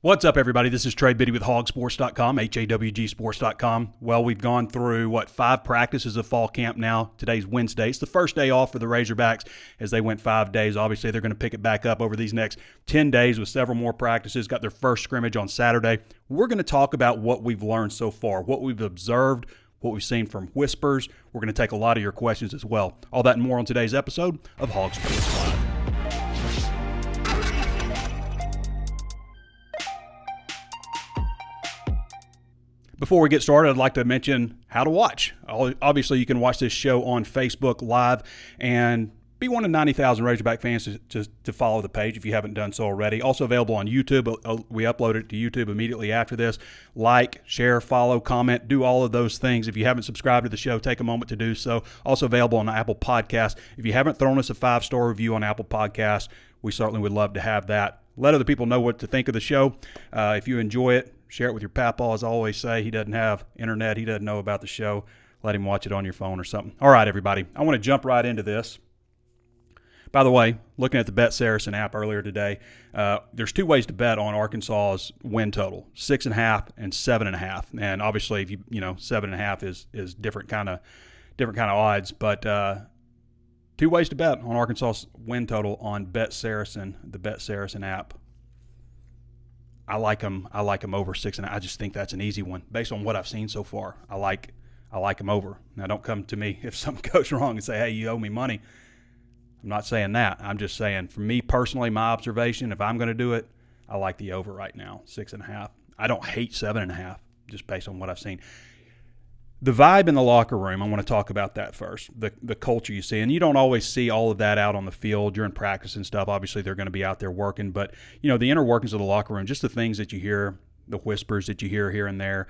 What's up, everybody? This is Trey Biddy with HawgSports.com, HAWGsports.com. Well, we've gone through, 5 practices of fall camp now. Today's Wednesday. It's the first day off for the Razorbacks as they went 5 days. Obviously, they're going to pick it back up over these next 10 days with several more practices. Got their first scrimmage on Saturday. We're going to talk about what we've learned so far, what we've observed, what we've seen from whispers. We're going to take a lot of your questions as well. All that and more on today's episode of HawgSports Live. Before we get started, I'd like to mention how to watch. Obviously, you can watch this show on Facebook Live and be one of 90,000 Razorback fans to follow the page if you haven't done so already. Also available on YouTube. We upload it to YouTube immediately after this. Like, share, follow, comment, do all of those things. If you haven't subscribed to the show, take a moment to do so. Also available on Apple Podcasts. If you haven't thrown us a 5-star review on Apple Podcasts, we certainly would love to have that. Let other people know what to think of the show. If you enjoy it, share it with your papa. As I always say, he doesn't have internet. He doesn't know about the show. Let him watch it on your phone or something. All right, everybody. I want to jump right into this. By the way, looking at the Bet Saracen app earlier today, there's 2 ways to bet on Arkansas's win total: 6.5 and 7.5. And obviously, if you 7.5 is different kind of odds. But 2 ways to bet on Arkansas's win total on Bet Saracen, the Bet Saracen app. I like them over 6.5. I just think that's an easy one based on what I've seen so far. I like them over. Now, don't come to me if something goes wrong and say, "Hey, you owe me money." I'm not saying that. I'm just saying, for me personally, my observation, if I'm going to do it, I like the over right now, 6.5. I don't hate 7.5, just based on what I've seen. The vibe in the locker room, I want to talk about that first, the culture you see. And you don't always see all of that out on the field during practice and stuff. Obviously, they're going to be out there working. But, the inner workings of the locker room, just the things that you hear, the whispers that you hear here and there.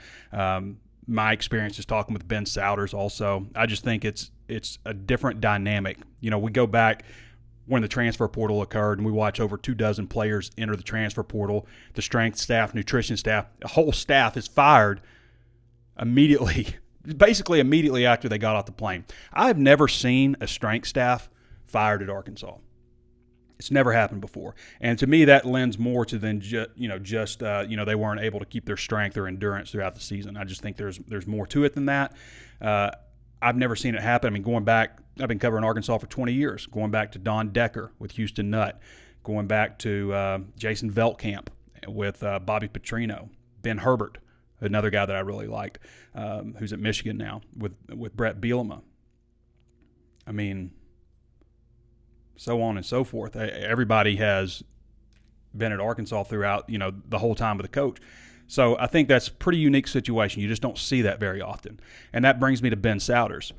My experience is talking with Ben Souders also. I just think it's a different dynamic. We go back when the transfer portal occurred, and we watch over 24 players enter the transfer portal. The strength staff, nutrition staff, the whole staff is fired immediately. Basically immediately after they got off the plane. I've never seen a strength staff fired at Arkansas. It's never happened before. And to me, that lends more to than they weren't able to keep their strength or endurance throughout the season. I just think there's more to it than that. I've never seen it happen. I mean, going back, I've been covering Arkansas for 20 years, going back to Don Decker with Houston Nutt, going back to Jason Veltkamp with Bobby Petrino, Ben Herbert, another guy that I really liked, who's at Michigan now with Brett Bielema. I mean, so on and so forth. Everybody has been at Arkansas throughout, the whole time with the coach. So I think that's a pretty unique situation. You just don't see that very often. And that brings me to Ben Souders.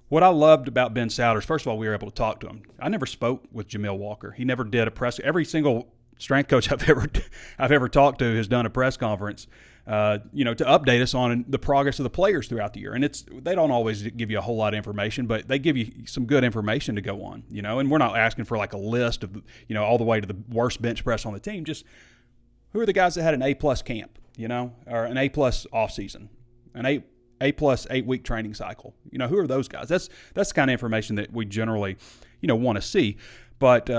What I loved about Ben Souders, first of all, we were able to talk to him. I never spoke with Jamil Walker. He never did a press. Every single strength coach I've ever talked to has done a press conference, to update us on the progress of the players throughout the year. And they don't always give you a whole lot of information, but they give you some good information to go on, and we're not asking for like a list of, all the way to the worst bench press on the team. Just who are the guys that had an A+ camp, or an A+ offseason, an A+ 8-week training cycle? Who are those guys? That's the kind of information that we generally, want to see. But,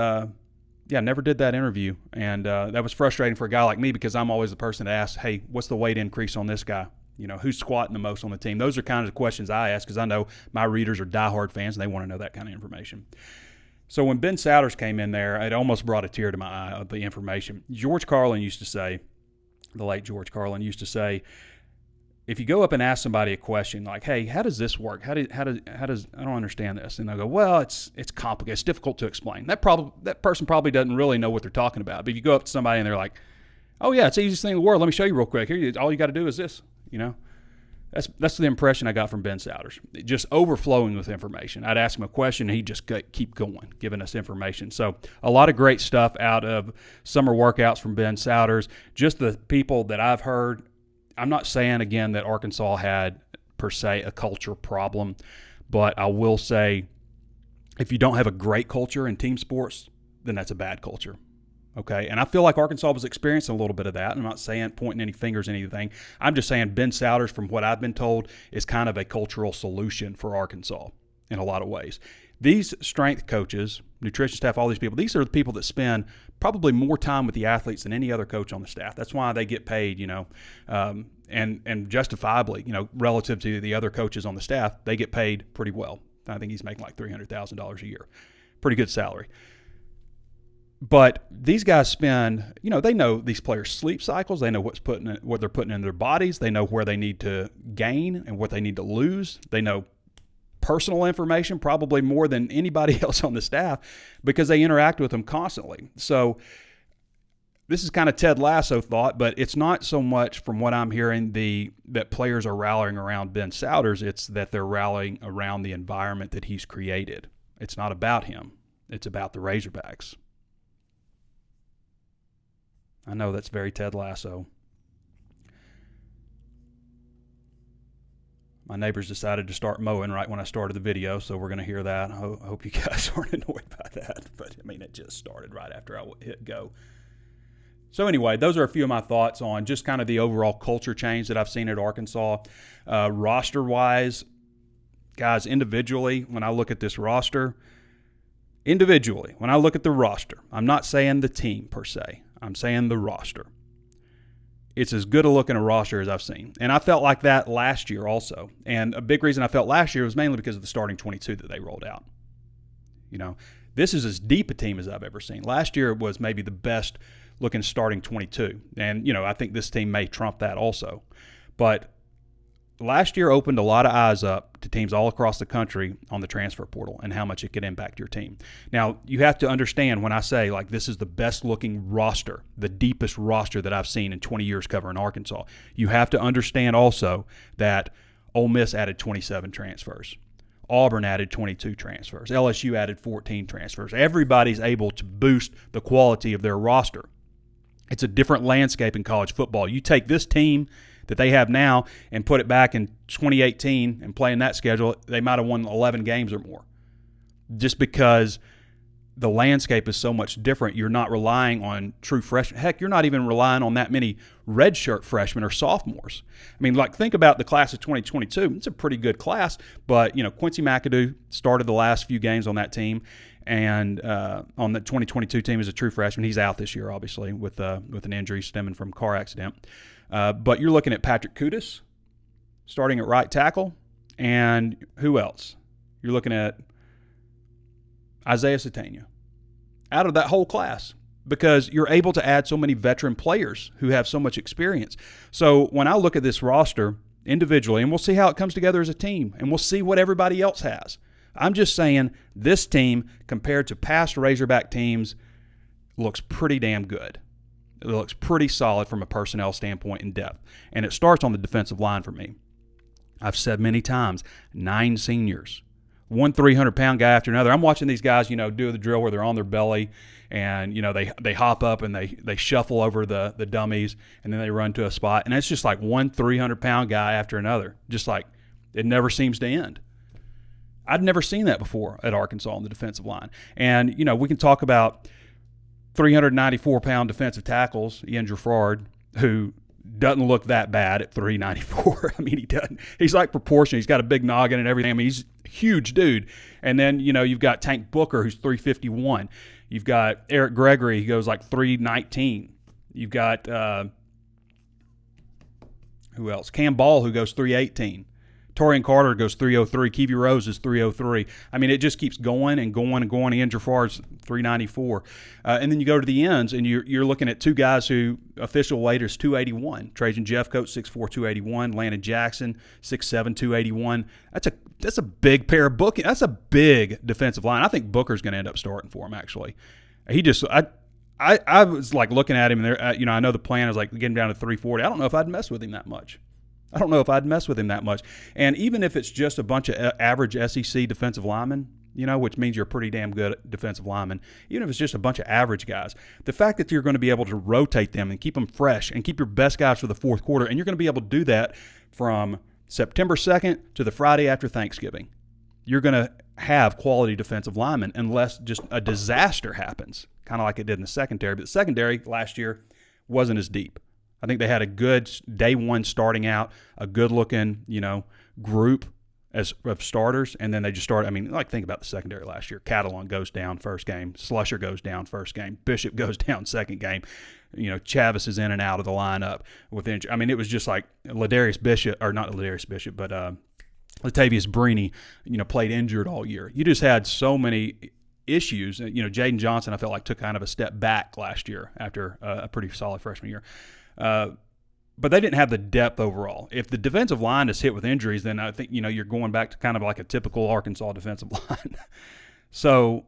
yeah, never did that interview, and that was frustrating for a guy like me because I'm always the person to ask, hey, what's the weight increase on this guy? Who's squatting the most on the team? Those are kind of the questions I ask because I know my readers are diehard fans, and they want to know that kind of information. So when Ben Souders came in there, it almost brought a tear to my eye of the information. George Carlin used to say, the late George Carlin used to say, if you go up and ask somebody a question like, hey, how does this work? How does I don't understand this. And they'll go, well, it's complicated. It's difficult to explain. That person probably doesn't really know what they're talking about. But if you go up to somebody and they're like, oh, yeah, it's the easiest thing in the world. Let me show you real quick. Here, all you got to do is this, That's the impression I got from Ben Souders. Just overflowing with information. I'd ask him a question, and he'd just keep going, giving us information. So a lot of great stuff out of summer workouts from Ben Souders. Just the people that I've heard. I'm not saying, again, that Arkansas had, per se, a culture problem, but I will say if you don't have a great culture in team sports, then that's a bad culture. Okay, and I feel like Arkansas was experiencing a little bit of that. I'm not saying pointing any fingers, anything. I'm just saying Ben Souders, from what I've been told, is kind of a cultural solution for Arkansas. in a lot of ways. These strength coaches, nutrition staff, all these people, these are the people that spend probably more time with the athletes than any other coach on the staff. That's why they get paid, and justifiably, relative to the other coaches on the staff, they get paid pretty well. I think he's making like $300,000 a year. Pretty good salary. But these guys spend, they know these players' sleep cycles. They know what they're putting in their bodies. They know where they need to gain and what they need to lose. They know personal information probably more than anybody else on the staff because they interact with them constantly. So this is kind of Ted Lasso thought, but it's not so much from what I'm hearing that players are rallying around Ben Souders. It's that they're rallying around the environment that he's created. It's not about him. It's about the Razorbacks. I know that's very Ted Lasso. My neighbors decided to start mowing right when I started the video, so we're going to hear that. I hope you guys aren't annoyed by that. But, it just started right after I hit go. So anyway, those are a few of my thoughts on just kind of the overall culture change that I've seen at Arkansas. Roster-wise, guys, individually, when I look at this roster, when I look at the roster, I'm not saying the team per se. I'm saying the roster. It's as good a looking a roster as I've seen. And I felt like that last year also. And a big reason I felt last year was mainly because of the starting 22 that they rolled out. This is as deep a team as I've ever seen. Last year was maybe the best looking starting 22. And, I think this team may trump that also. But last year opened a lot of eyes up to teams all across the country on the transfer portal and how much it could impact your team. Now, you have to understand when I say, this is the best-looking roster, the deepest roster that I've seen in 20 years covering Arkansas, you have to understand also that Ole Miss added 27 transfers. Auburn added 22 transfers. LSU added 14 transfers. Everybody's able to boost the quality of their roster. It's a different landscape in college football. You take this team that they have now and put it back in 2018 and playing that schedule, they might have won 11 games or more. Just because the landscape is so much different, you're not relying on true freshmen. Heck, you're not even relying on that many redshirt freshmen or sophomores. Think about the class of 2022. It's a pretty good class, but, Quincy McAdoo started the last few games on that team. And on the 2022 team as a true freshman. He's out this year, obviously, with an injury stemming from a car accident. But you're looking at Patrick Kudus starting at right tackle. And who else? You're looking at Isaiah Satania out of that whole class because you're able to add so many veteran players who have so much experience. So when I look at this roster individually, and we'll see how it comes together as a team, and we'll see what everybody else has. I'm just saying this team, compared to past Razorback teams, looks pretty damn good. It looks pretty solid from a personnel standpoint in depth. And it starts on the defensive line for me. I've said many times, 9 seniors. One 300-pound guy after another. I'm watching these guys, do the drill where they're on their belly and, they hop up and they shuffle over the dummies and then they run to a spot. And it's just like one 300-pound guy after another. Just like it never seems to end. I'd never seen that before at Arkansas on the defensive line. And, we can talk about 394-pound defensive tackles, Ian Gerard, who doesn't look that bad at 394. He doesn't. He's like proportion. He's got a big noggin and everything. He's a huge dude. And then, you've got Tank Booker, who's 351. You've got Eric Gregory, he goes like 319. You've got, who else? Cam Ball, who goes 318. Torian Carter goes 303. Keevy Rose is 303. It just keeps going and going and going. Ian Gerard's 394. And then you go to the ends, and you're looking at two guys who official weight is 281. Trajan Jeffcoat, 6'4", 281. Landon Jackson, 6'7", 281. That's a big pair of booking. That's a big defensive line. I think Booker's going to end up starting for him, actually. I was like looking at him, and there, I know the plan is like getting down to 340. I don't know if I'd mess with him that much. And even if it's just a bunch of average SEC defensive linemen, which means you're a pretty damn good defensive lineman, even if it's just a bunch of average guys, the fact that you're going to be able to rotate them and keep them fresh and keep your best guys for the fourth quarter, and you're going to be able to do that from September 2nd to the Friday after Thanksgiving. You're going to have quality defensive linemen unless just a disaster happens, kind of like it did in the secondary. But the secondary last year wasn't as deep. I think they had a good day one starting out, a good-looking, group of starters, and then they just start. I mean, like think about the secondary last year. Catalon goes down first game. Slusher goes down first game. Bishop goes down second game. Chavis is in and out of the lineup with injury. I mean, it was just like Latavius Bishop, but Latavius Brini, played injured all year. You just had so many issues. Jaden Johnson, I felt like took kind of a step back last year after a pretty solid freshman year. But they didn't have the depth overall. If the defensive line is hit with injuries, then I think, you're going back to kind of like a typical Arkansas defensive line. So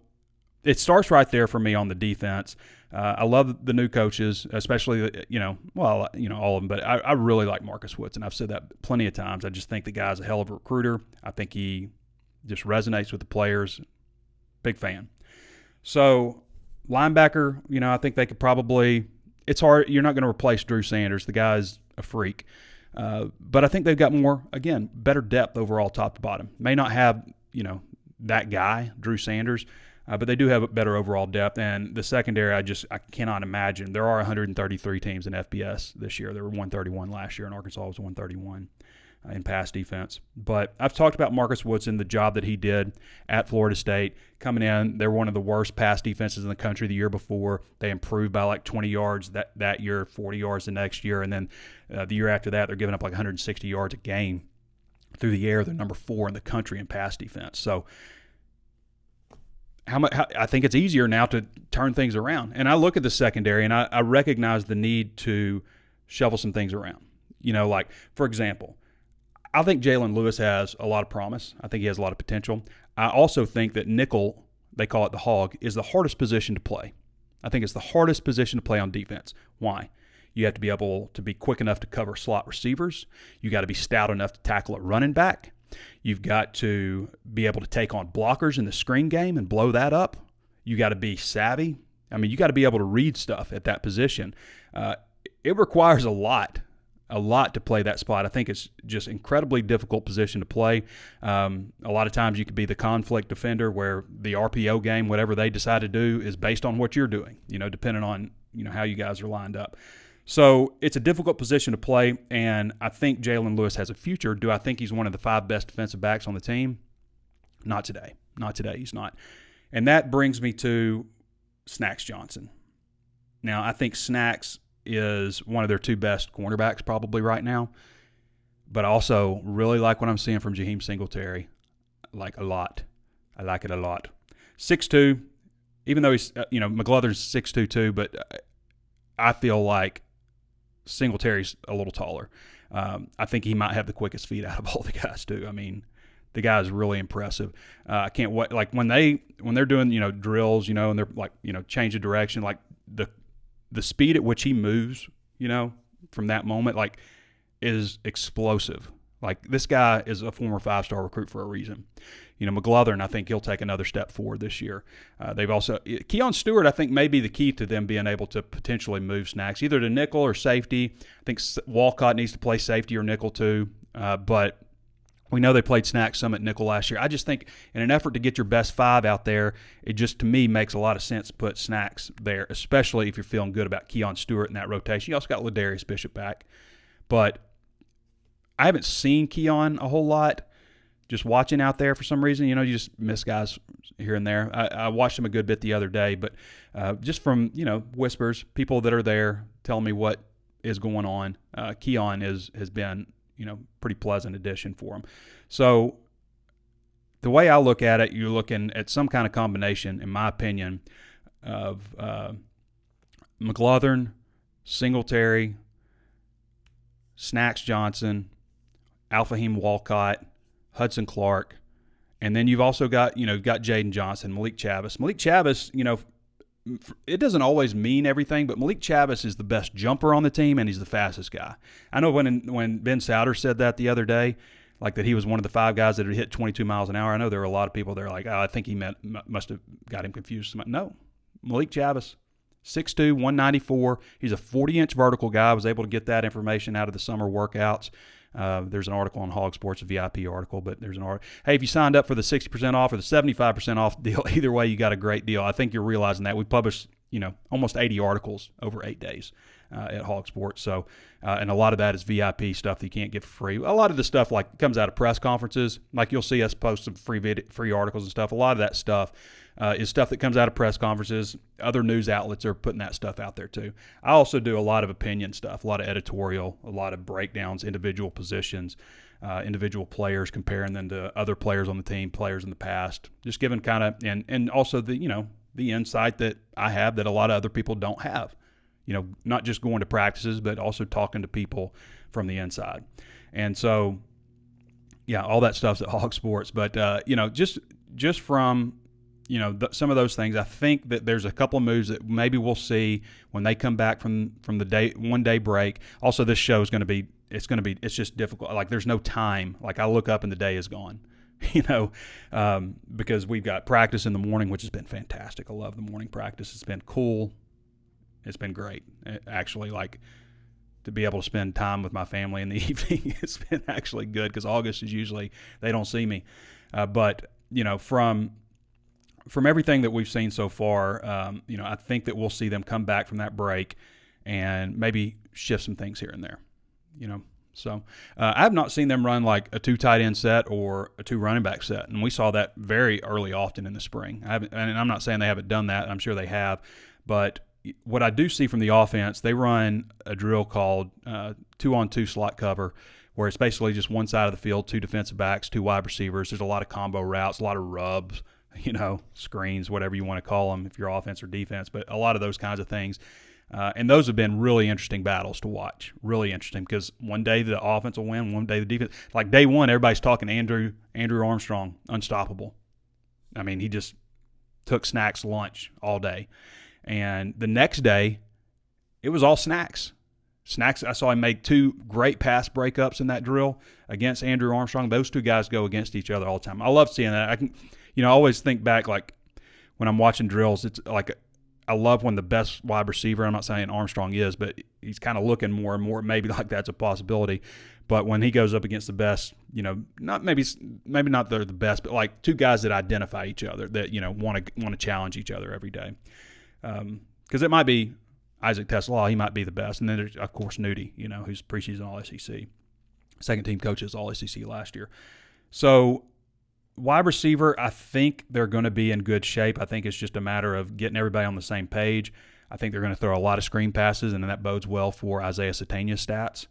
it starts right there for me on the defense. I love the new coaches, especially, all of them, but I really like Marcus Woodson. I've said that plenty of times. I just think the guy's a hell of a recruiter. I think he just resonates with the players. Big fan. So linebacker, I think they could probably – it's hard. You're not going to replace Drew Sanders. The guy's a freak. But I think they've got more, again, better depth overall top to bottom. May not have, that guy, Drew Sanders, but they do have better overall depth. And the secondary, I cannot imagine. There are 133 teams in FBS this year. There were 131 last year, and Arkansas was 131 in pass defense. But I've talked about Marcus Woodson, the job that he did at Florida State. Coming in, they were one of the worst pass defenses in the country the year before. They improved by like 20 yards that year, 40 yards the next year. And then the year after that, they're giving up like 160 yards a game through the air. They're number 4 in the country in pass defense. So I think it's easier now to turn things around. And I look at the secondary, and I recognize the need to shovel some things around. Like, for example, I think Jalen Lewis has a lot of promise. I think he has a lot of potential. I also think that nickel, they call it the hog, is the hardest position to play. I think it's the hardest position to play on defense. Why? You have to be able to be quick enough to cover slot receivers. You got to be stout enough to tackle a running back. You've got to be able to take on blockers in the screen game and blow that up. You got to be savvy. I mean, you got to be able to read stuff at that position. It requires a lot to play that spot. I think it's just incredibly difficult position to play. A lot of times you could be the conflict defender where the RPO game, whatever they decide to do, is based on what you're doing, depending on, how you guys are lined up. So it's a difficult position to play, and I think Jalen Lewis has a future. Do I think he's one of the 5 best defensive backs on the team? Not today. Not today. He's not. And that brings me to Snacks Johnson. Now, I think Snacks is one of their 2 best cornerbacks probably right now. But I also really like what I'm seeing from Jaheim Singletary. Like a lot. I like it a lot. 6'2", even though he's, McGlothern's 6'2" too, but I feel like Singletary's a little taller. I think he might have the quickest feet out of all the guys too. I mean, the guy is really impressive. I can't wait. Like when they're doing, drills, and they're like, change of direction, like the speed at which he moves, from that moment, like, is explosive. Like, this guy is a former 5-star recruit for a reason. McGlothern, I think he'll take another step forward this year. They've also – Keon Stewart, I think, may be the key to them being able to potentially move Snacks, either to nickel or safety. I think Walcott needs to play safety or nickel too, but we know they played Snacks some at nickel last year. I just think in an effort to get your best 5 out there, it just, to me, makes a lot of sense to put Snacks there, especially if you're feeling good about Keon Stewart in that rotation. You also got Ladarius Bishop back. But I haven't seen Keon a whole lot just watching out there for some reason. You just miss guys here and there. I watched him a good bit the other day, but just from, whispers, people that are there telling me what is going on, Keon has been – pretty pleasant addition for him. So the way I look at it, you're looking at some kind of combination, in my opinion, of McGlothern, Singletary, Snacks Johnson, Alfahim Walcott, Hudson Clark, and then you've also got, got Jaden Johnson, Malik Chavis. Malik Chavis, it doesn't always mean everything, but Malik Chavis is the best jumper on the team, and he's the fastest guy. I know when Ben Souter said that the other day, like that he was one of the 5 guys that had hit 22 miles an hour, I know there were a lot of people that are like, I think he must have got him confused. No, Malik Chavis, 6'2", 194. He's a 40-inch vertical guy. I was able to get that information out of the summer workouts. There's an article on HawgSports, a VIP article, but there's an article. Hey, if you signed up for the 60% off or the 75% off deal, either way, you got a great deal. I think you're realizing that. We published almost 80 articles over 8 days at HawgSports. So, and a lot of that is VIP stuff that you can't get for free. A lot of the stuff like comes out of press conferences. Like you'll see us post some free articles and stuff. A lot of that stuff is stuff that comes out of press conferences. Other news outlets are putting that stuff out there too. I also do a lot of opinion stuff, a lot of editorial, a lot of breakdowns, individual positions, individual players, comparing them to other players on the team, players in the past, just giving kind of, and also the insight that I have that a lot of other people don't have. Not just going to practices, but also talking to people from the inside. And so, yeah, all that stuff's at HawgSports. But, just from, some of those things, I think that there's a couple of moves that maybe we'll see when they come back from the 1 day break. Also, this show is it's just difficult. Like, there's no time. Like, I look up and the day is gone. Because we've got practice in the morning, which has been fantastic. I love the morning practice. It's been cool. It's been great. Actually, like, to be able to spend time with my family in the evening, it's been actually good because August is usually, they don't see me. But, from everything that we've seen so far, I think that we'll see them come back from that break and maybe shift some things here and there, So I have not seen them run like a 2 tight end set or a 2 running back set, and we saw that very early often in the spring. And I'm not saying they haven't done that. I'm sure they have. But what I do see from the offense, they run a drill called 2-on-2 slot cover, where it's basically just one side of the field, 2 defensive backs, 2 wide receivers. There's a lot of combo routes, a lot of rubs, screens, whatever you want to call them, if you're offense or defense, but a lot of those kinds of things. And those have been really interesting battles to watch. Really interesting because one day the offense will win, one day the defense. Like day one, everybody's talking Andrew Armstrong, unstoppable. I mean, he just took Snacks lunch all day. And the next day, it was all Snacks. Snacks, I saw him make 2 great pass breakups in that drill against Andrew Armstrong. Those 2 guys go against each other all the time. I love seeing that. I always think back, like, when I'm watching drills, it's like I love when the best wide receiver, I'm not saying Armstrong is, but he's kind of looking more and more, maybe like that's a possibility. But when he goes up against the best, not maybe not they're the best, but like 2 guys that identify each other, that, want to challenge each other every day. Because it might be Isaac TeSlaa, he might be the best. And then there's, of course, Nudie, who's preseason All-SEC. Second-team coaches All-SEC last year. So wide receiver, I think they're going to be in good shape. I think it's just a matter of getting everybody on the same page. I think they're going to throw a lot of screen passes, and that bodes well for Isaiah Sategna's stats.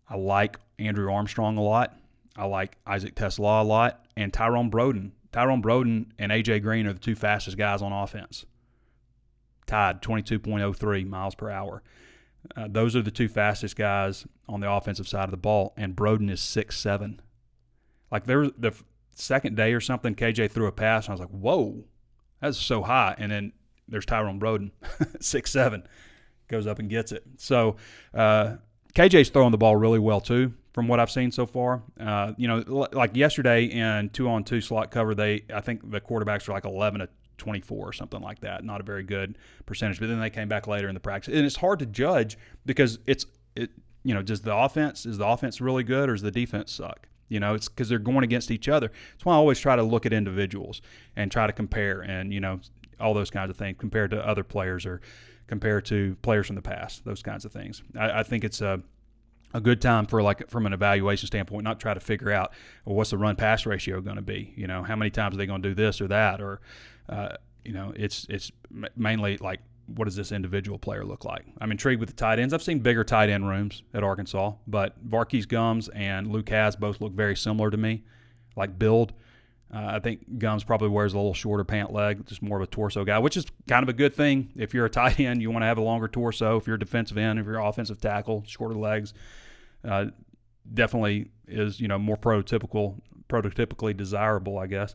I like Andrew Armstrong a lot. I like Isaac TeSlaa a lot. And Tyrone Broden. Tyrone Broden and A.J. Green are the 2 fastest guys on offense. Tied 22.03 miles per hour. Those are the 2 fastest guys on the offensive side of the ball, and Broden is 6'7". Like, the second day or something, KJ threw a pass, and I was like, whoa, that's so high. And then there's Tyrone Broden, 6'7", goes up and gets it. So KJ's throwing the ball really well too, from what I've seen so far. Like yesterday in 2-on-2 slot cover, I think the quarterbacks are like 11 to 24 or something like that. Not a very good percentage. But then they came back later in the practice, and it's hard to judge because is the offense really good or does the defense suck? It's because they're going against each other. That's why I always try to look at individuals and try to compare and, all those kinds of things compared to other players or compared to players from the past, those kinds of things. I think it's a good time for, from an evaluation standpoint, not try to figure out, well, what's the run-pass ratio going to be? How many times are they going to do this or that? Or, it's mainly like, what does this individual player look like? I'm intrigued with the tight ends. I've seen bigger tight end rooms at Arkansas, but Varkey's Gums and Luke Haas both look very similar to me, like build. I think Gums probably wears a little shorter pant leg, just more of a torso guy, which is kind of a good thing. If you're a tight end, you want to have a longer torso. If you're a defensive end, if you're an offensive tackle, shorter legs, definitely is, more prototypically desirable, I guess.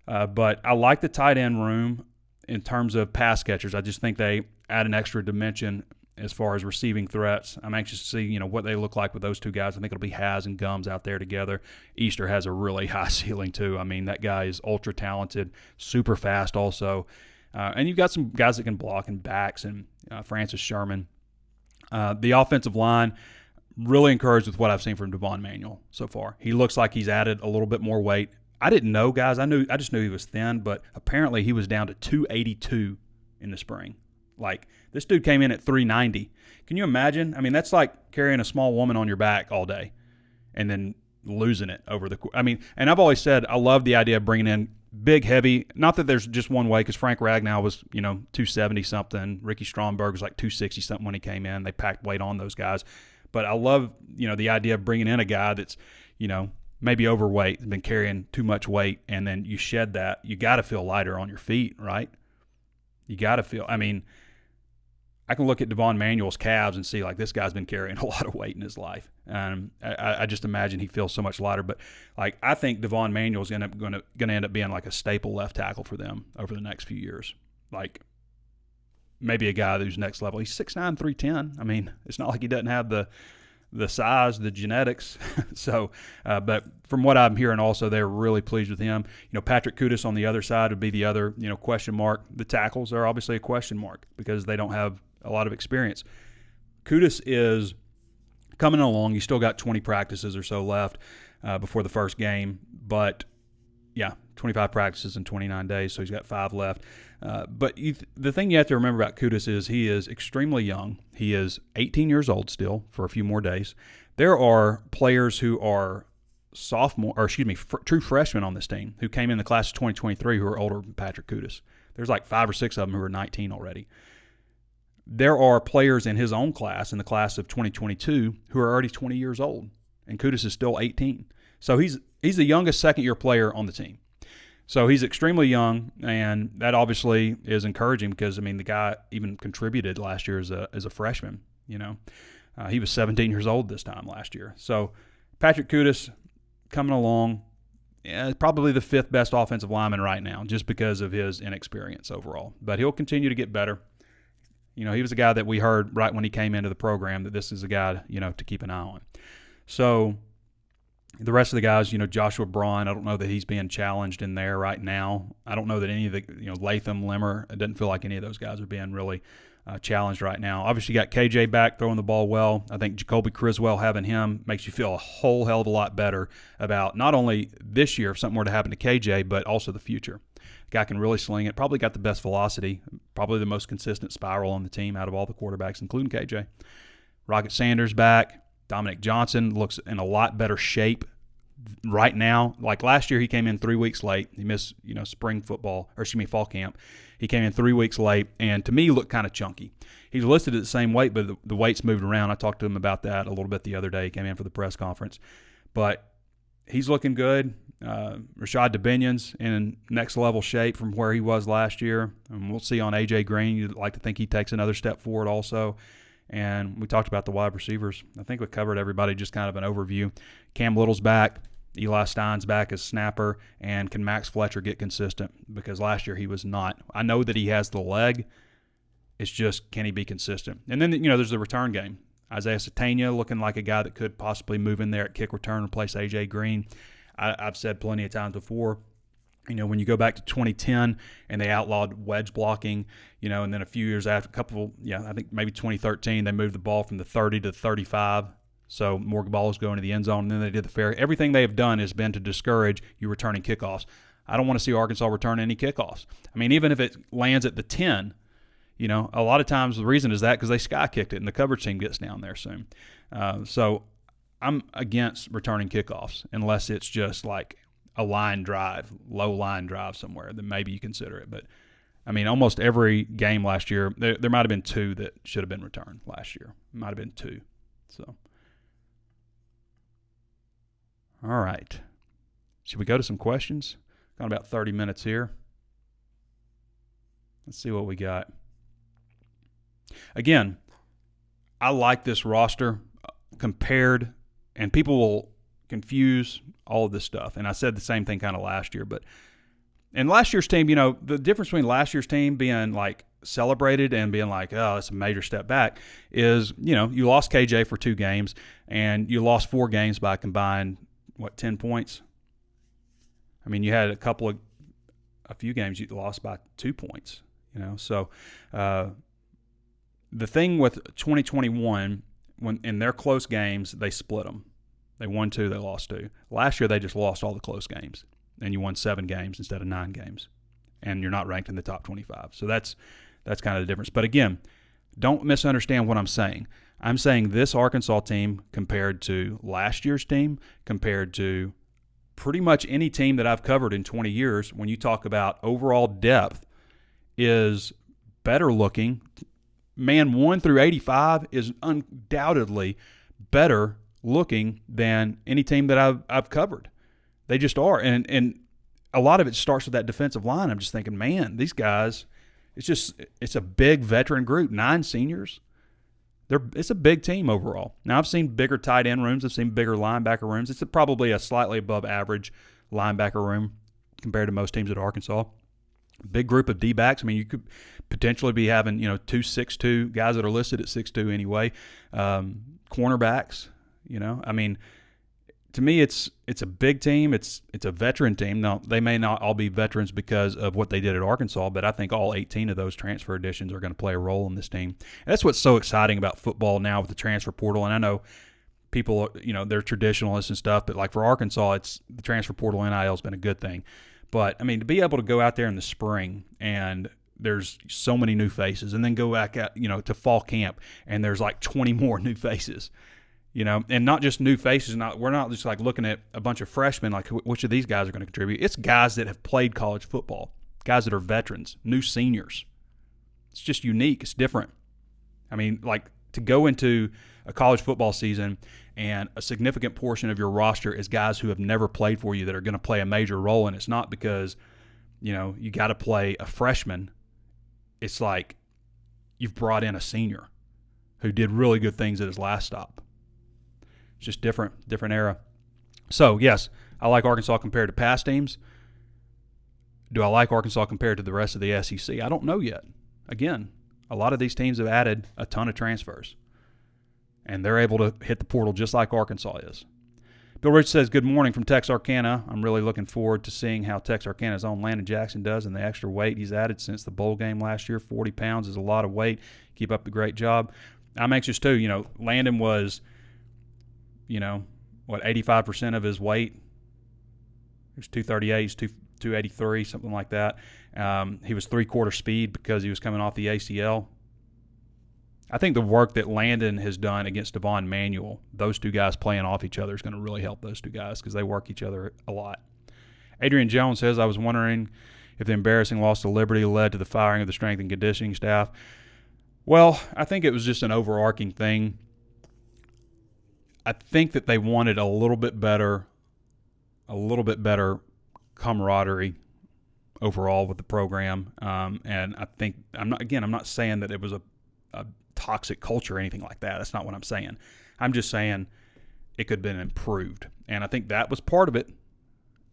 But I like the tight end room in terms of pass catchers. I just think they add an extra dimension as far as receiving threats. I'm anxious to see, what they look like with those 2 guys. I think it'll be Haas and Gums out there together. Easter has a really high ceiling too. I mean, that guy is ultra talented, super fast also. And you've got some guys that can block and backs and Francis Sherman. The offensive line, really encouraged with what I've seen from Devon Manuel so far. He looks like he's added a little bit more weight. I didn't know, guys. I just knew he was thin, but apparently he was down to 282 in the spring. Like, this dude came in at 390. Can you imagine? I mean, that's like carrying a small woman on your back all day and then losing it over the – I mean, and I've always said I love the idea of bringing in big, heavy – not that there's just one way, because Frank Ragnow was, 270-something. Ricky Stromberg was like 260-something when he came in. They packed weight on those guys. But I love, the idea of bringing in a guy that's, maybe overweight, been carrying too much weight, and then you shed that. You got to feel lighter on your feet, right? You got to feel – I mean, I can look at Devon Manuel's calves and see, like, this guy's been carrying a lot of weight in his life. I just imagine he feels so much lighter. But, like, I think Devon Manuel's going to end up being like a staple left tackle for them over the next few years. Like, maybe a guy who's next level. He's 6'9", 310. I mean, it's not like he doesn't have the size, the genetics. So, but from what I'm hearing also, they're really pleased with him. Patrick Kudus on the other side would be the other, question mark. The tackles are obviously a question mark because they don't have a lot of experience. Kudus is coming along. He's still got 20 practices or so left before the first game. But, yeah, 25 practices in 29 days, so he's got 5 left. But the thing you have to remember about Kudus is he is extremely young. He is 18 years old still for a few more days. There are players who are true freshmen on this team who came in the class of 2023 who are older than Patrick Kudus. There's like 5 or 6 of them who are 19 already. There are players in his own class, in the class of 2022, who are already 20 years old, and Kudus is still 18. So he's the youngest second-year player on the team. So he's extremely young, and that obviously is encouraging because, I mean, the guy even contributed last year as a freshman. He was 17 years old this time last year. So Patrick Kudus coming along, probably the 5th best offensive lineman right now just because of his inexperience overall. But he'll continue to get better. He was a guy that we heard right when he came into the program that this is a guy, to keep an eye on. So the rest of the guys, Joshua Braun, I don't know that he's being challenged in there right now. I don't know that any of the, Latham, Limmer, it doesn't feel like any of those guys are being really challenged right now. Obviously, you got KJ back throwing the ball well. I think Jacoby Criswell, having him makes you feel a whole hell of a lot better about not only this year if something were to happen to KJ, but also the future. Guy can really sling it. Probably got the best velocity. Probably the most consistent spiral on the team out of all the quarterbacks, including KJ. Rocket Sanders back. Dominic Johnson looks in a lot better shape right now. Like last year, he came in 3 weeks late. He missed, fall camp. He came in 3 weeks late, and to me, looked kind of chunky. He's listed at the same weight, but the weight's moved around. I talked to him about that a little bit the other day. He came in for the press conference. But he's looking good. Rashad DeBinion's in next level shape from where he was last year. And we'll see on A.J. Green. You'd like to think he takes another step forward also. And we talked about the wide receivers. I think we covered everybody, just kind of an overview. Cam Little's back. Eli Stein's back as snapper. And can Max Fletcher get consistent? Because last year he was not. I know that he has the leg. It's just, can he be consistent? And then, there's the return game. Isaiah Satania looking like a guy that could possibly move in there at kick return and replace A.J. Green. I've said plenty of times before, when you go back to 2010 and they outlawed wedge blocking, and then a few years after, I think maybe 2013, they moved the ball from the 30 to 35. So more balls go into the end zone, and then they did the fair. Everything they have done has been to discourage you returning kickoffs. I don't want to see Arkansas return any kickoffs. I mean, even if it lands at the 10, a lot of times the reason is that because they sky kicked it and the coverage team gets down there soon. So I'm against returning kickoffs unless it's just like a line drive, low line drive somewhere, then maybe you consider it. But, I mean, almost every game last year, there might have been 2 that should have been returned last year. Might have been 2. So, all right. Should we go to some questions? Got about 30 minutes here. Let's see what we got. Again, I like this roster compared, and people will confuse all of this stuff. And I said the same thing kind of last year. But in last year's team, the difference between last year's team being like celebrated and being like, oh, that's a major step back is, you lost KJ for 2 games and you lost 4 games by combined, 10 points? I mean, you had a few games you lost by 2 points, So the thing with 2021, when in their close games, they split them. They won 2, they lost 2. Last year, they just lost all the close games, and you won 7 games instead of 9 games, and you're not ranked in the top 25. So that's That's kind of the difference. But again, don't misunderstand what I'm saying. I'm saying this Arkansas team compared to last year's team, compared to pretty much any team that I've covered in 20 years, when you talk about overall depth, is better looking. Man 1 through 85 is undoubtedly better looking than any team that I've covered. They just are. And a lot of it starts with that defensive line. I'm just thinking, man, these guys, it's a big veteran group, 9 seniors. It's a big team overall. Now, I've seen bigger tight end rooms. I've seen bigger linebacker rooms. It's probably a slightly above average linebacker room compared to most teams at Arkansas. Big group of D-backs. I mean, you could potentially be having, 2 6'2" guys that are listed at 6'2" anyway. Cornerbacks, I mean, to me, it's a big team. It's a veteran team. Now, they may not all be veterans because of what they did at Arkansas, but I think all 18 of those transfer additions are going to play a role in this team. And that's what's so exciting about football now with the transfer portal. And I know people, they're traditionalists and stuff, but like for Arkansas, the transfer portal NIL has been a good thing. But, I mean, to be able to go out there in the spring and there's so many new faces, and then go back out, to fall camp and there's like 20 more new faces. And not just new faces. We're not just like looking at a bunch of freshmen, like which of these guys are going to contribute. It's guys that have played college football, guys that are veterans, new seniors. It's just unique. It's different. I mean, like to go into a college football season and a significant portion of your roster is guys who have never played for you that are going to play a major role. And it's not because, you got to play a freshman. It's like you've brought in a senior who did really good things at his last stop. Just different era. So, yes, I like Arkansas compared to past teams. Do I like Arkansas compared to the rest of the SEC? I don't know yet. Again, a lot of these teams have added a ton of transfers, and they're able to hit the portal just like Arkansas is. Bill Rich says, good morning from Texarkana. I'm really looking forward to seeing how Texarkana's own Landon Jackson does and the extra weight he's added since the bowl game last year. 40 pounds is a lot of weight. Keep up the great job. I'm anxious too. Landon was – 85% of his weight. He was 238, he's 283, something like that. He was 3/4 speed because he was coming off the ACL. I think the work that Landon has done against Devon Manuel, those two guys playing off each other, is going to really help those two guys because they work each other a lot. Adrian Jones says, I was wondering if the embarrassing loss to Liberty led to the firing of the strength and conditioning staff. Well, I think it was just an overarching thing. I think that they wanted a little bit better camaraderie overall with the program. And I think I'm not saying that it was a toxic culture or anything like that. That's not what I'm saying. I'm just saying it could have been improved. And I think that was part of it.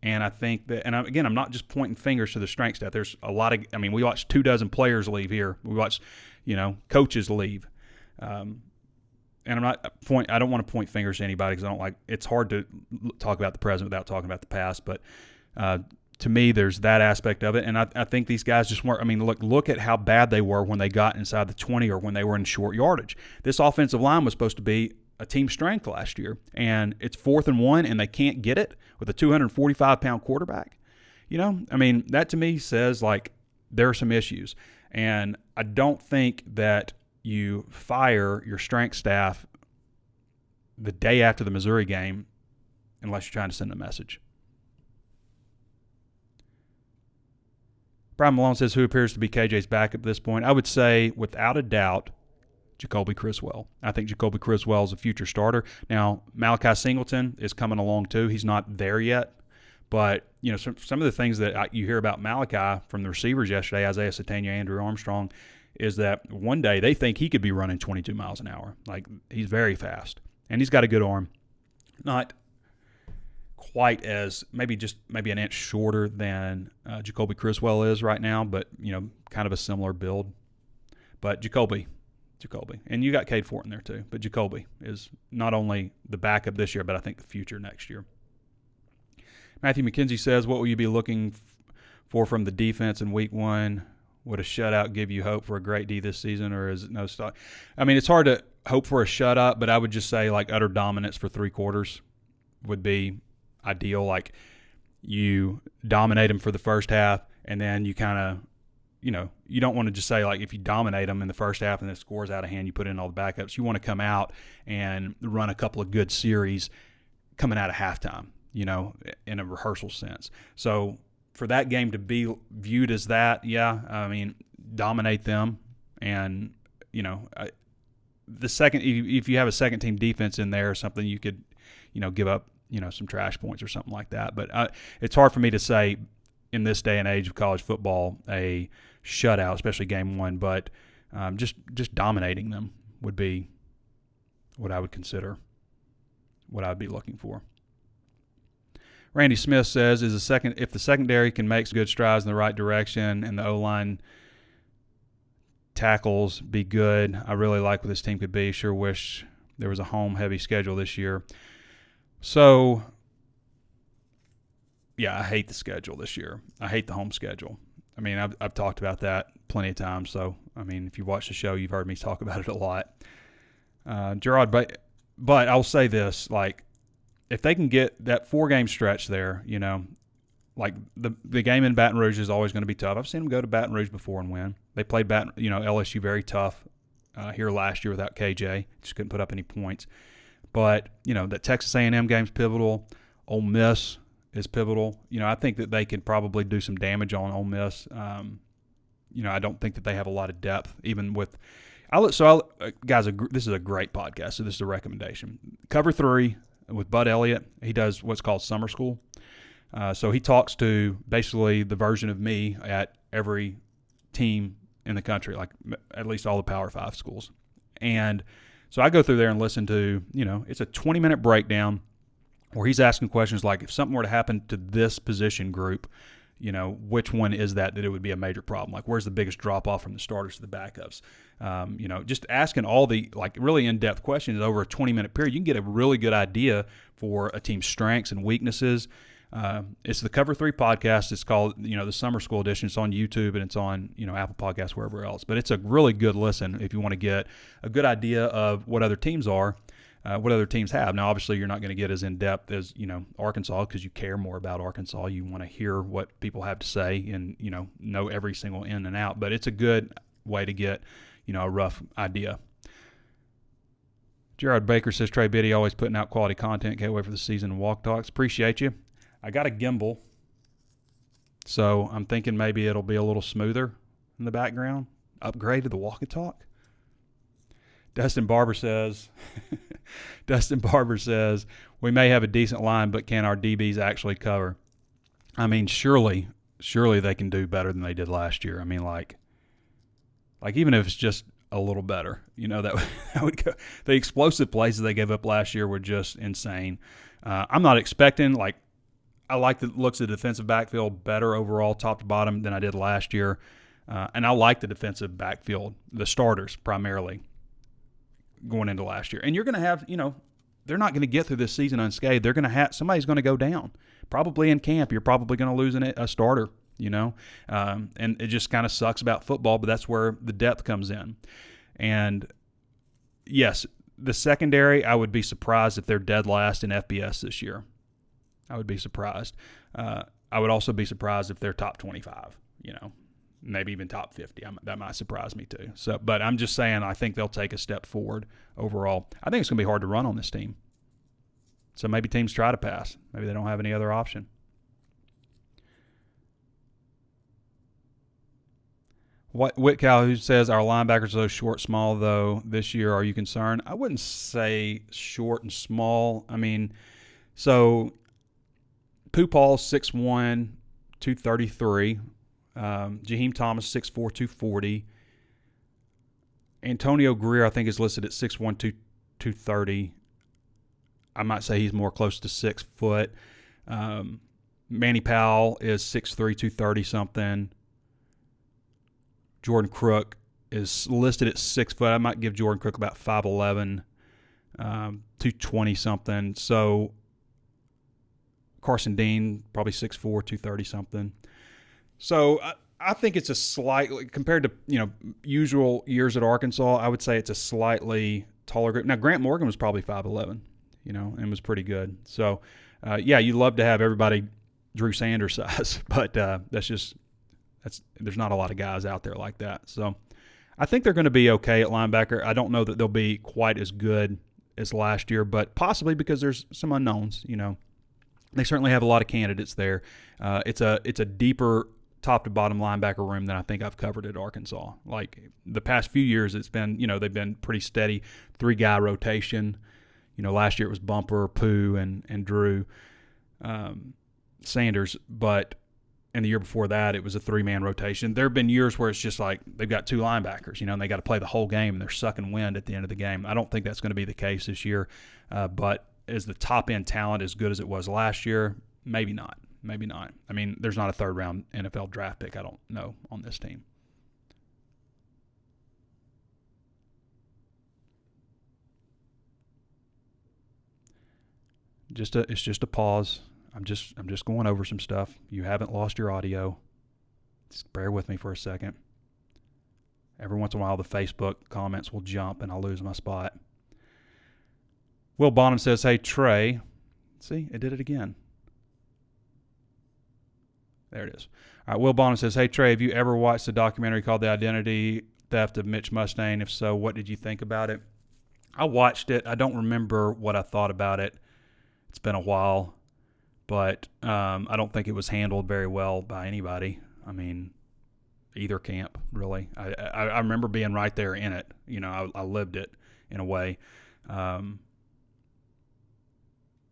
And I think that, and I'm not just pointing fingers to the strength staff. There's a lot of, we watched 24 players leave here. We watched, coaches leave. And I don't want to point fingers to anybody because I don't like. It's hard to talk about the present without talking about the past. But to me, there's that aspect of it, and I think these guys just weren't. Look at how bad they were when they got inside the 20 or when they were in short yardage. This offensive line was supposed to be a team strength last year, and it's 4th and 1, and they can't get it with a 245-pound quarterback. That to me says like there are some issues, and I don't think that you fire your strength staff the day after the Missouri game unless you're trying to send a message. Brian Malone says, who appears to be KJ's backup at this point? I would say, without a doubt, Jacoby Criswell. I think Jacoby Criswell is a future starter. Now, Malachi Singleton is coming along too. He's not there yet. But, some of the things that you hear about Malachi from the receivers yesterday, Isaiah Satania, Andrew Armstrong, is that one day they think he could be running 22 miles an hour. Like, he's very fast. And he's got a good arm. Not quite as, maybe an inch shorter than Jacoby Criswell is right now, but, kind of a similar build. But Jacoby. And you got Cade Fort in there too. But Jacoby is not only the backup this year, but I think the future next year. Matthew McKenzie says, what will you be looking for from the defense in week 1? Would a shutout give you hope for a great D this season, or is it no stock? It's hard to hope for a shutout, but I would just say like utter dominance for 3 quarters would be ideal. Like you dominate them for the first half, and then you kind of you don't want to just say, like, if you dominate them in the first half and the score's out of hand, you put in all the backups. You want to come out and run a couple of good series coming out of halftime, in a rehearsal sense. So for that game to be viewed as that, dominate them. And, the second, if you have a second team defense in there or something, you could, give up, some trash points or something like that. But it's hard for me to say in this day and age of college football a shutout, especially game one. But just dominating them would be what I would consider, what I would be looking for. Randy Smith says, if the secondary can make good strides in the right direction and the O-line tackles be good, I really like what this team could be. Sure wish there was a home-heavy schedule this year. So, yeah, I hate the schedule this year. I hate the home schedule. I mean, I've talked about that plenty of times. So, I mean, if you watch the show, you've heard me talk about it a lot. Gerard, but I'll say this, like, if they can get that 4-game stretch there, like the game in Baton Rouge is always going to be tough. I've seen them go to Baton Rouge before and win. They played LSU very tough here last year without KJ. Just couldn't put up any points. But, that Texas A&M game's pivotal. Ole Miss is pivotal. I think that they could probably do some damage on Ole Miss. I don't think that they have a lot of depth, even with guys, this is a great podcast, so this is a recommendation. Cover 3 with Bud Elliott. He does what's called summer school. So he talks to basically the version of me at every team in the country, like at least all the Power 5 schools. And so I go through there and listen to, it's a 20-minute breakdown where he's asking questions like, if something were to happen to this position group, which one is that it would be a major problem? Like, where's the biggest drop-off from the starters to the backups? Just asking all the, like, really in-depth questions over a 20-minute period, you can get a really good idea for a team's strengths and weaknesses. It's the Cover 3 podcast. It's called, the Summer School Edition. It's on YouTube and it's on, Apple Podcasts, wherever else. But it's a really good listen if you want to get a good idea of what other teams are, what other teams have. Now, obviously, you're not going to get as in-depth as, Arkansas, because you care more about Arkansas. You want to hear what people have to say and, know every single in and out. But it's a good way to get, a rough idea. Gerard Baker says, Trey Biddy always putting out quality content. Can't wait for the season and walk talks. Appreciate you. I got a gimbal, so I'm thinking maybe it'll be a little smoother in the background. Upgrade to the walk and talk. Dustin Barber says, we may have a decent line, but can our DBs actually cover? I mean, surely they can do better than they did last year. I mean, like even if it's just a little better, that would go. The explosive plays that they gave up last year were just insane. I'm not expecting, I like the looks of the defensive backfield better overall, top to bottom, than I did last year. And I like the defensive backfield, the starters primarily, going into last year. And you're going to have, they're not going to get through this season unscathed. They're going to have, somebody's going to go down. Probably in camp, you're probably going to lose a starter, and it just kind of sucks about football, but that's where the depth comes in. And yes, the secondary, I would be surprised if they're dead last in FBS this year. I would be surprised. I would also be surprised if they're top 25, maybe even top 50. That might surprise me too. So, but I'm just saying I think they'll take a step forward overall. I think it's going to be hard to run on this team. So maybe teams try to pass. Maybe they don't have any other option. Whitcow, who says our linebackers are so short, small, though, this year, are you concerned? I wouldn't say short and small. I mean, so Pupal, 6'1", 233. Jaheim Thomas, 6'4", 240. Antonio Greer, I think, is listed at 6'1", 230. I might say he's more close to 6 foot. Manny Powell is 6'3", 230-something. Jordan Crook is listed at 6 foot. I might give Jordan Crook about 5'11", 220-something. So Carson Dean, probably 6'4", 230-something. So I think it's a slightly, compared to usual years at Arkansas, I would say it's a slightly taller group. Now, Grant Morgan was probably 5'11", and was pretty good. So, you'd love to have everybody Drew Sanders size, but that's just There's not a lot of guys out there like that. So I think they're going to be okay at linebacker. I don't know that they'll be quite as good as last year, but possibly because there's some unknowns. They certainly have a lot of candidates there. It's a deeper top to bottom linebacker room than I think I've covered at Arkansas. Like the past few years, it's been, they've been pretty steady, 3-guy rotation. Last year it was Bumper, Pooh, and Drew Sanders, and the year before that it was a 3-man rotation. There have been years where it's just like they've got 2 linebackers, and they got to play the whole game and they're sucking wind at the end of the game. I don't think that's going to be the case this year, but is the top end talent as good as it was last year? Maybe not. Maybe not. I mean, there's not a 3rd-round NFL draft pick, I don't know, on this team. It's just a pause. I'm just going over some stuff. You haven't lost your audio. Just bear with me for a second. Every once in a while, the Facebook comments will jump and I'll lose my spot. Will Bonham says, "Hey, Trey." See, it did it again. There it is. All right, Will Bonham says, "Hey, Trey, have you ever watched the documentary called The Identity Theft of Mitch Mustain? If so, what did you think about it?" I watched it. I don't remember what I thought about it. It's been a while, but I don't think it was handled very well by anybody. I mean, either camp, really. I remember being right there in it. I lived it in a way.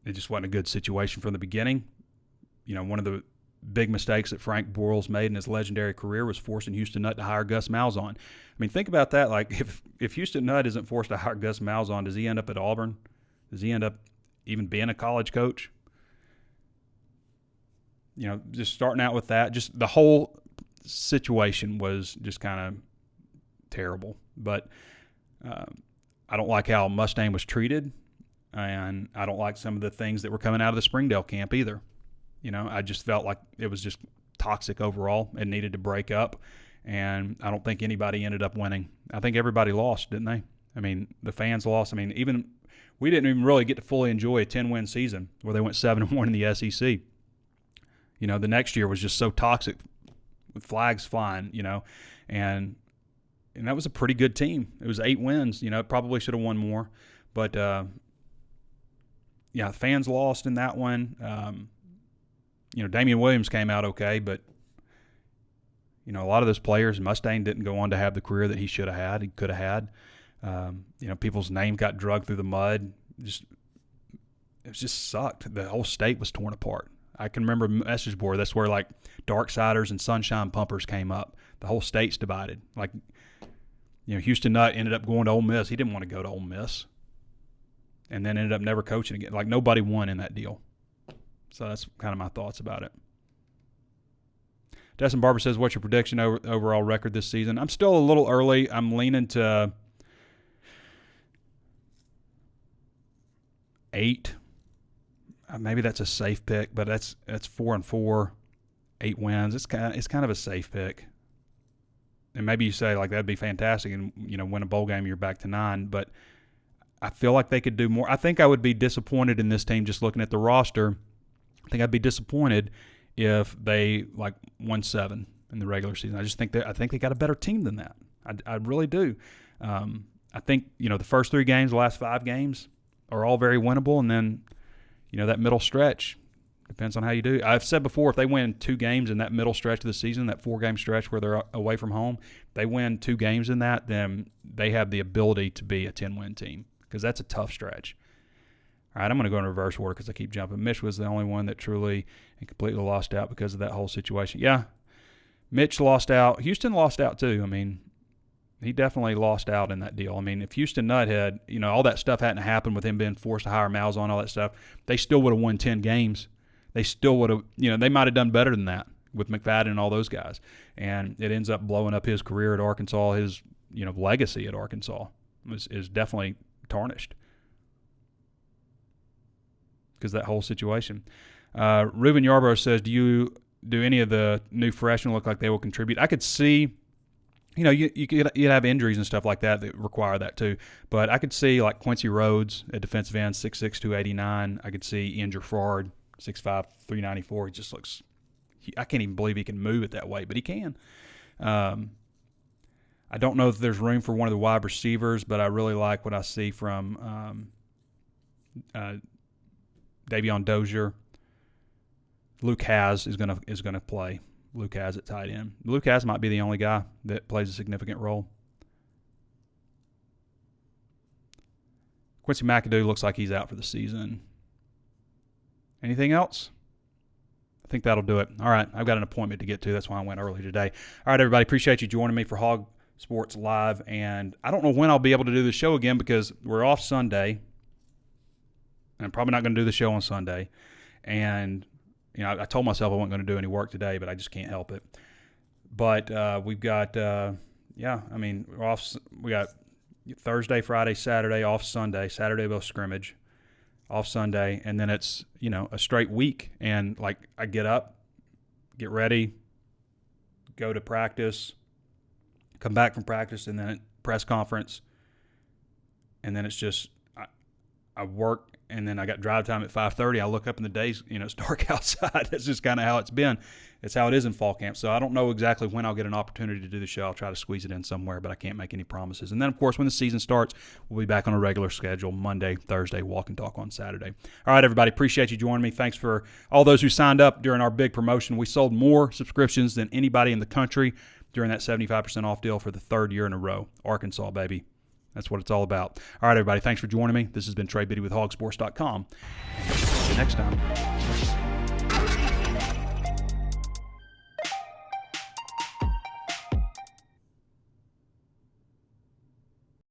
It just wasn't a good situation from the beginning. One of the big mistakes that Frank Boyles made in his legendary career was forcing Houston Nutt to hire Gus Malzahn. I mean, think about that. Like, if Houston Nutt isn't forced to hire Gus Malzahn, does he end up at Auburn? Does he end up even being a college coach? Just starting out with that, just the whole situation was just kind of terrible. But I don't like how Mustain was treated, and I don't like some of the things that were coming out of the Springdale camp either. I just felt like it was just toxic overall. It needed to break up, and I don't think anybody ended up winning. I think everybody lost, didn't they? I mean, the fans lost. I mean, we didn't even really get to fully enjoy a 10-win season where they went 7-1 in the SEC. The next year was just so toxic with flags flying, and that was a pretty good team. It was 8 wins. Probably should have won more. But, the fans lost in that one. Damian Williams came out okay, but, a lot of those players, Mustain didn't go on to have the career that he could have had. People's name got dragged through the mud. It just sucked. The whole state was torn apart. I can remember message board. That's where like Darksiders and Sunshine Pumpers came up. The whole state's divided. Like, Houston Nutt ended up going to Ole Miss. He didn't want to go to Ole Miss, and then ended up never coaching again. Like, nobody won in that deal. So that's kind of my thoughts about it. Destin Barber says, "What's your prediction overall record this season?" I'm still a little early. I'm leaning to 8. Maybe that's a safe pick, but that's 4-4, 8 wins. It's kind of a safe pick. And maybe you say like that'd be fantastic, and win a bowl game, you're back to 9. But I feel like they could do more. I think I would be disappointed in this team just looking at the roster. I think I'd be disappointed if they like won 7 in the regular season. I think they got a better team than that. I really do. I think the first 3 games, the last 5 games are all very winnable, and then that middle stretch depends on how you do. I've said before, if they win 2 games in that middle stretch of the season, that 4-game stretch where they're away from home, if they win 2 games in that, then they have the ability to be a 10-win team, because that's a tough stretch. All right, I'm going to go in reverse order because I keep jumping. Mitch was the only one that truly and completely lost out because of that whole situation. Yeah, Mitch lost out. Houston lost out too. I mean, he definitely lost out in that deal. I mean, if Houston Nutt had, all that stuff hadn't happened with him being forced to hire Malzahn, all that stuff, they still would have won 10 games. They still would have, they might have done better than that with McFadden and all those guys. And it ends up blowing up his career at Arkansas. His, legacy at Arkansas is definitely tarnished because of that whole situation. Ruben Yarbrough says, do any of the new freshmen look like they will contribute? I could see, you'd have injuries and stuff like that require that too. But I could see like Quincy Rhodes at defensive end, 6'6", 289. I could see Ian Gerard, 6'5", 394. He just looks I can't even believe he can move it that way, but he can. I don't know if there's room for one of the wide receivers, but I really like what I see from Davion Dozier. Luke Hasz is gonna play. Luke Hasz at tight end. Luke Hasz might be the only guy that plays a significant role. Quincy McAdoo looks like he's out for the season. Anything else? I think that'll do it. All right, I've got an appointment to get to. That's why I went early today. All right, everybody, appreciate you joining me for HawgSports Live. And I don't know when I'll be able to do the show again because we're off Sunday. And I'm probably not going to do the show on Sunday. And I told myself I wasn't going to do any work today, but I just can't help it. But we've got, we're off. We got Thursday, Friday, Saturday, off Sunday. Saturday we'll scrimmage, off Sunday, and then it's a straight week. And like I get up, get ready, go to practice, come back from practice, and then press conference, and then it's just I work. And then I got drive time at 5:30. I look up in the days, it's dark outside. That's just kind of how it's been. It's how it is in fall camp. So I don't know exactly when I'll get an opportunity to do the show. I'll try to squeeze it in somewhere, but I can't make any promises. And then, of course, when the season starts, we'll be back on a regular schedule, Monday, Thursday, walk and talk on Saturday. All right, everybody, appreciate you joining me. Thanks for all those who signed up during our big promotion. We sold more subscriptions than anybody in the country during that 75% off deal for the third year in a row. Arkansas, baby. That's what it's all about. All right, everybody, thanks for joining me. This has been Trey Biddy with HawgSports.com. See you next time.